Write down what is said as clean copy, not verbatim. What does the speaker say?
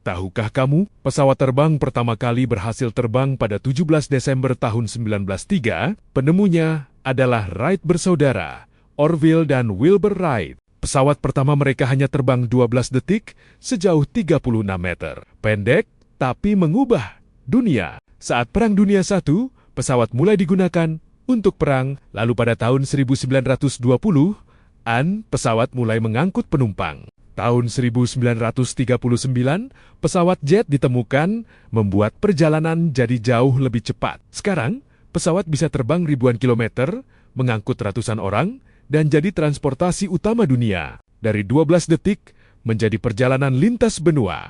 Tahukah kamu, pesawat terbang pertama kali berhasil terbang pada 17 Desember tahun 1903? Penemunya adalah Wright bersaudara, Orville dan Wilbur Wright. Pesawat pertama mereka hanya terbang 12 detik sejauh 36 meter. Pendek, tapi mengubah dunia. Saat Perang Dunia I, pesawat mulai digunakan untuk perang, lalu pada tahun 1920-an, pesawat mulai mengangkut penumpang. Tahun 1939, pesawat jet ditemukan, membuat perjalanan jadi jauh lebih cepat. Sekarang, pesawat bisa terbang ribuan kilometer, mengangkut ratusan orang, dan jadi transportasi utama dunia. Dari 12 detik, menjadi perjalanan lintas benua.